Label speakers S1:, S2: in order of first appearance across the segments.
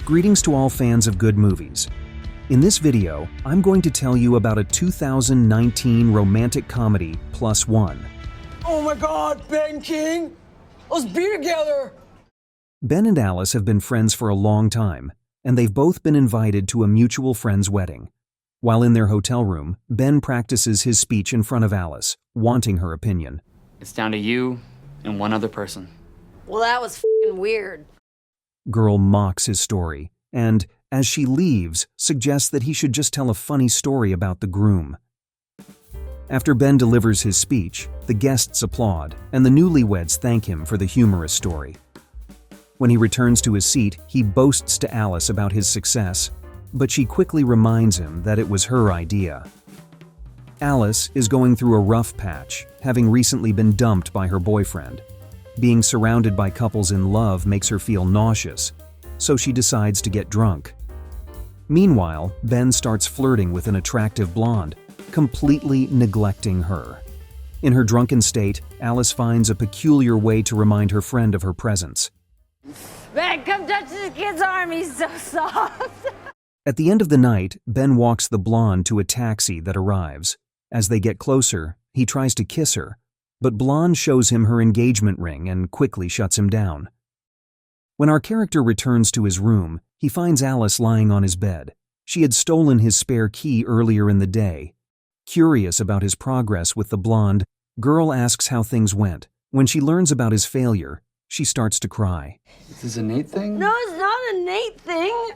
S1: Greetings to all fans of good movies. In this video, I'm going to tell you about a 2019 romantic comedy, Plus One.
S2: Oh my God, Ben King! Let's be together!
S1: Ben and Alice have been friends for a long time, and they've both been invited to a mutual friend's wedding. While in their hotel room, Ben practices his speech in front of Alice, wanting her opinion.
S3: It's down to you and one other person.
S4: Well, that was f***ing weird.
S1: Girl mocks his story, and, as she leaves, suggests that he should just tell a funny story about the groom. After Ben delivers his speech, the guests applaud, and the newlyweds thank him for the humorous story. When he returns to his seat, he boasts to Alice about his success, but she quickly reminds him that it was her idea. Alice is going through a rough patch, having recently been dumped by her boyfriend. Being surrounded by couples in love makes her feel nauseous, so she decides to get drunk. Meanwhile, Ben starts flirting with an attractive blonde, completely neglecting her. In her drunken state, Alice finds a peculiar way to remind her friend of her presence.
S4: Ben, come touch this kid's arm, he's so soft.
S1: At the end of the night, Ben walks the blonde to a taxi that arrives. As they get closer, he tries to kiss her, but Blonde shows him her engagement ring and quickly shuts him down. When our character returns to his room, he finds Alice lying on his bed. She had stolen his spare key earlier in the day. Curious about his progress with the blonde, girl asks how things went. When she learns about his failure, she starts to cry.
S3: Is this a Nate thing?
S4: No, it's not a Nate thing.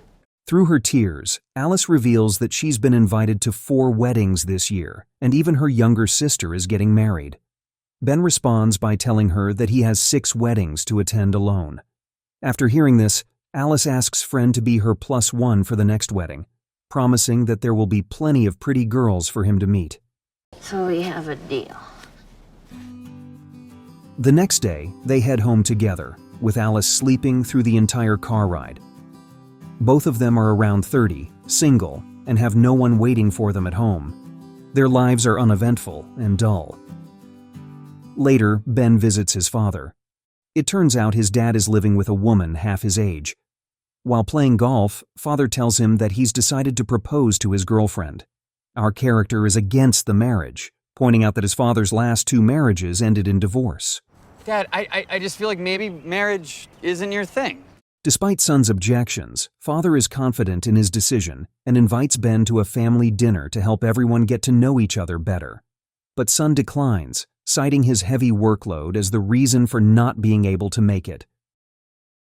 S1: Through her tears, Alice reveals that she's been invited to 4 weddings this year, and even her younger sister is getting married. Ben responds by telling her that he has 6 weddings to attend alone. After hearing this, Alice asks friend to be her plus one for the next wedding, promising that there will be plenty of pretty girls for him to meet.
S4: So we have a deal.
S1: The next day, they head home together, with Alice sleeping through the entire car ride. Both of them are around 30, single, and have no one waiting for them at home. Their lives are uneventful and dull. Later, Ben visits his father. It turns out his dad is living with a woman half his age. While playing golf, father tells him that he's decided to propose to his girlfriend. Our character is against the marriage, pointing out that his father's last 2 marriages ended in divorce.
S3: Dad, I just feel like maybe marriage isn't your thing.
S1: Despite son's objections, father is confident in his decision and invites Ben to a family dinner to help everyone get to know each other better. But son declines, citing his heavy workload as the reason for not being able to make it.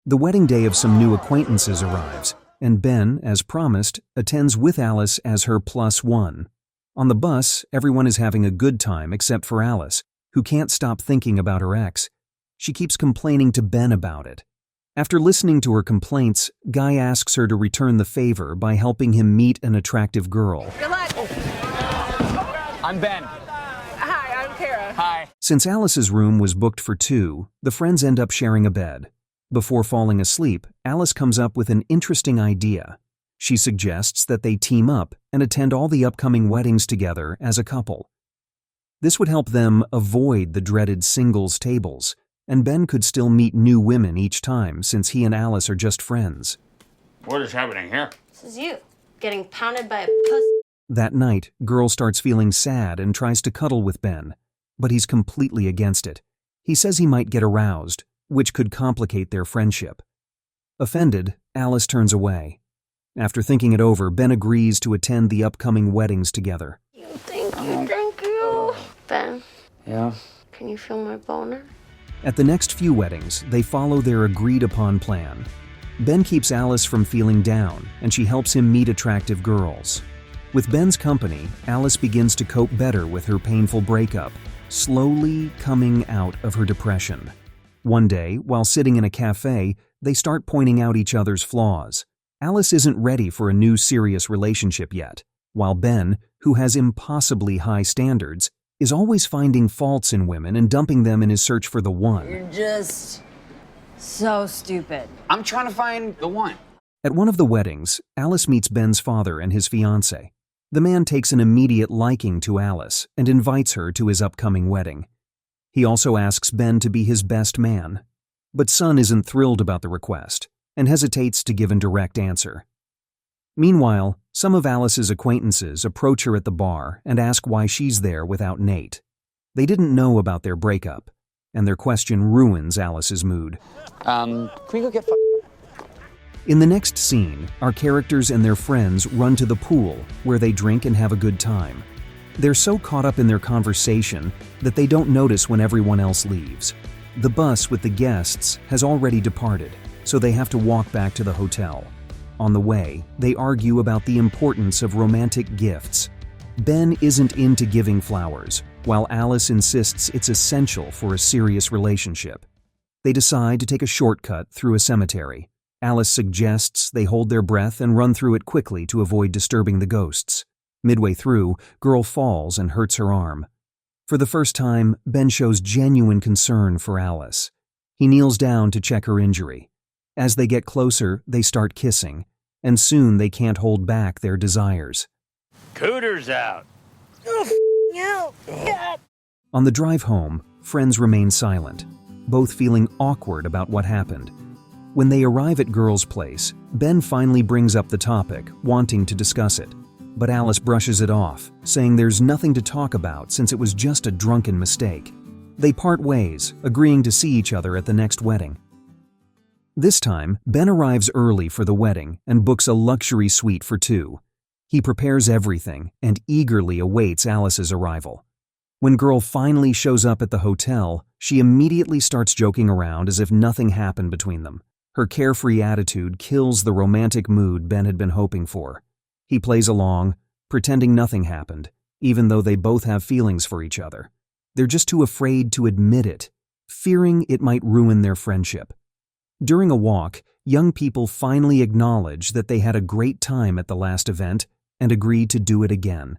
S1: The wedding day of some new acquaintances arrives, and Ben, as promised, attends with Alice as her plus one. On the bus, everyone is having a good time except for Alice, who can't stop thinking about her ex. She keeps complaining to Ben about it. After listening to her complaints, Guy asks her to return the favor by helping him meet an attractive girl.
S4: Good luck.
S3: I'm Ben.
S4: Hi, I'm Kara.
S3: Hi.
S1: Since Alice's room was booked for 2, the friends end up sharing a bed. Before falling asleep, Alice comes up with an interesting idea. She suggests that they team up and attend all the upcoming weddings together as a couple. This would help them avoid the dreaded singles tables, and Ben could still meet new women each time since he and Alice are just friends.
S3: What is happening here?
S4: This is you, getting pounded by a pussy.
S1: That night, girl starts feeling sad and tries to cuddle with Ben, but he's completely against it. He says he might get aroused, which could complicate their friendship. Offended, Alice turns away. After thinking it over, Ben agrees to attend the upcoming weddings together.
S4: Thank you. Ben,
S3: Yeah?
S4: can you feel my boner?
S1: At the next few weddings, they follow their agreed-upon plan. Ben keeps Alice from feeling down, and she helps him meet attractive girls. With Ben's company, Alice begins to cope better with her painful breakup, slowly coming out of her depression. One day, while sitting in a cafe, they start pointing out each other's flaws. Alice isn't ready for a new serious relationship yet, while Ben, who has impossibly high standards, is always finding faults in women and dumping them in his search for the one.
S4: You're just so stupid.
S3: I'm trying to find the one.
S1: At one of the weddings, Alice meets Ben's father and his fiancée. The man takes an immediate liking to Alice and invites her to his upcoming wedding. He also asks Ben to be his best man. But son isn't thrilled about the request. and hesitates to give a direct answer. Meanwhile, some of Alice's acquaintances approach her at the bar and ask why she's there without Nate. They didn't know about their breakup, and their question ruins Alice's mood.
S3: Can we go get
S1: In the next scene, our characters and their friends run to the pool where they drink and have a good time. They're so caught up in their conversation that they don't notice when everyone else leaves. The bus with the guests has already departed, so they have to walk back to the hotel. On the way, they argue about the importance of romantic gifts. Ben isn't into giving flowers, while Alice insists it's essential for a serious relationship. They decide to take a shortcut through a cemetery. Alice suggests they hold their breath and run through it quickly to avoid disturbing the ghosts. Midway through, girl falls and hurts her arm. For the first time, Ben shows genuine concern for Alice. He kneels down to check her injury. As they get closer, they start kissing, and soon they can't hold back their desires.
S5: Cooter's out.
S1: On the drive home, friends remain silent, both feeling awkward about what happened. When they arrive at girl's place, Ben finally brings up the topic, wanting to discuss it. But Alice brushes it off, saying there's nothing to talk about since it was just a drunken mistake. They part ways, agreeing to see each other at the next wedding. This time, Ben arrives early for the wedding and books a luxury suite for two. He prepares everything and eagerly awaits Alice's arrival. When girl finally shows up at the hotel, she immediately starts joking around as if nothing happened between them. Her carefree attitude kills the romantic mood Ben had been hoping for. He plays along, pretending nothing happened, even though they both have feelings for each other. They're just too afraid to admit it, fearing it might ruin their friendship. During a walk, young people finally acknowledge that they had a great time at the last event and agree to do it again.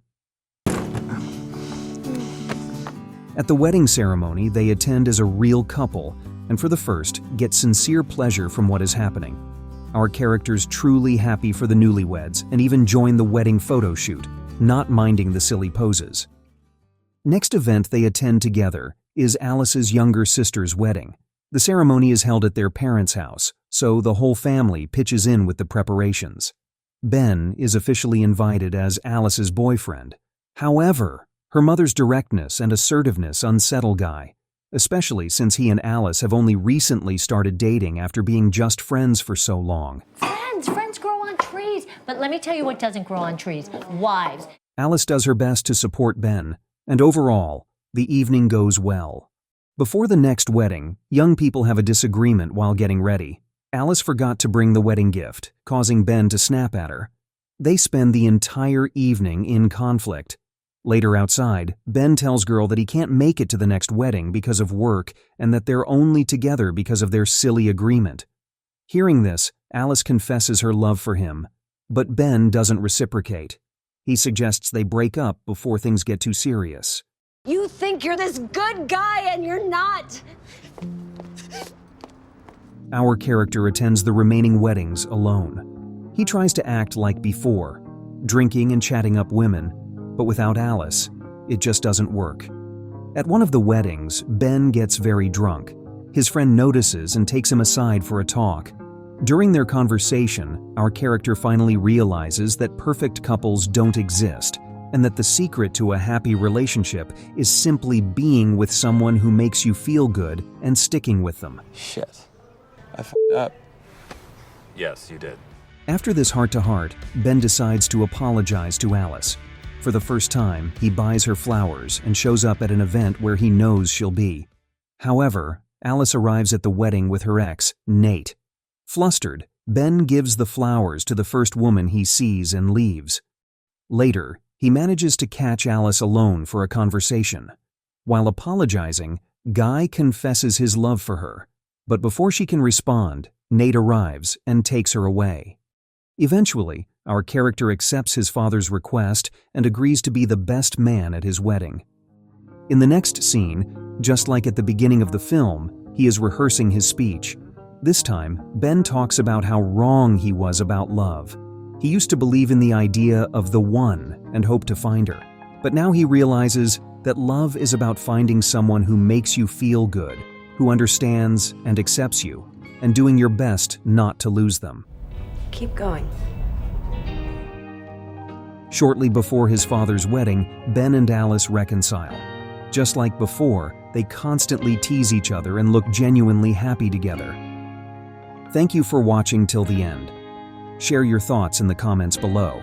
S1: At the wedding ceremony, they attend as a real couple and for the first, get sincere pleasure from what is happening. Our characters truly happy for the newlyweds and even join the wedding photo shoot, not minding the silly poses. Next event they attend together is Alice's younger sister's wedding. The ceremony is held at their parents' house, so the whole family pitches in with the preparations. Ben is officially invited as Alice's boyfriend. However, her mother's directness and assertiveness unsettle Guy, especially since he and Alice have only recently started dating after being just friends for so long.
S6: Friends grow on trees. But let me tell you what doesn't grow on trees. Wives.
S1: Alice does her best to support Ben, and overall, the evening goes well. Before the next wedding, young people have a disagreement while getting ready. Alice forgot to bring the wedding gift, causing Ben to snap at her. They spend the entire evening in conflict. Later outside, Ben tells girl that he can't make it to the next wedding because of work and that they're only together because of their silly agreement. Hearing this, Alice confesses her love for him, but Ben doesn't reciprocate. He suggests they break up before things get too serious.
S4: You think you're this good guy and you're not.
S1: Our character attends the remaining weddings alone. He tries to act like before, drinking and chatting up women, but without Alice, it just doesn't work. At one of the weddings, Ben gets very drunk. His friend notices and takes him aside for a talk. During their conversation, our character finally realizes that perfect couples don't exist, and that the secret to a happy relationship is simply being with someone who makes you feel good and sticking with them.
S3: Shit. I f***ed up.
S5: Yes, you did.
S1: After this heart-to-heart, Ben decides to apologize to Alice. For the first time, he buys her flowers and shows up at an event where he knows she'll be. However, Alice arrives at the wedding with her ex, Nate. Flustered, Ben gives the flowers to the first woman he sees and leaves. Later, he manages to catch Alice alone for a conversation. While apologizing, Guy confesses his love for her. But before she can respond, Nate arrives and takes her away. Eventually, our character accepts his father's request and agrees to be the best man at his wedding. In the next scene, just like at the beginning of the film, he is rehearsing his speech. This time, Ben talks about how wrong he was about love. He used to believe in the idea of the one and hope to find her. But now he realizes that love is about finding someone who makes you feel good, who understands and accepts you. and doing your best not to lose them.
S7: Keep going.
S1: Shortly before his father's wedding, Ben and Alice reconcile. Just like before, they constantly tease each other and look genuinely happy together. Thank you for watching till the end. Share your thoughts in the comments below.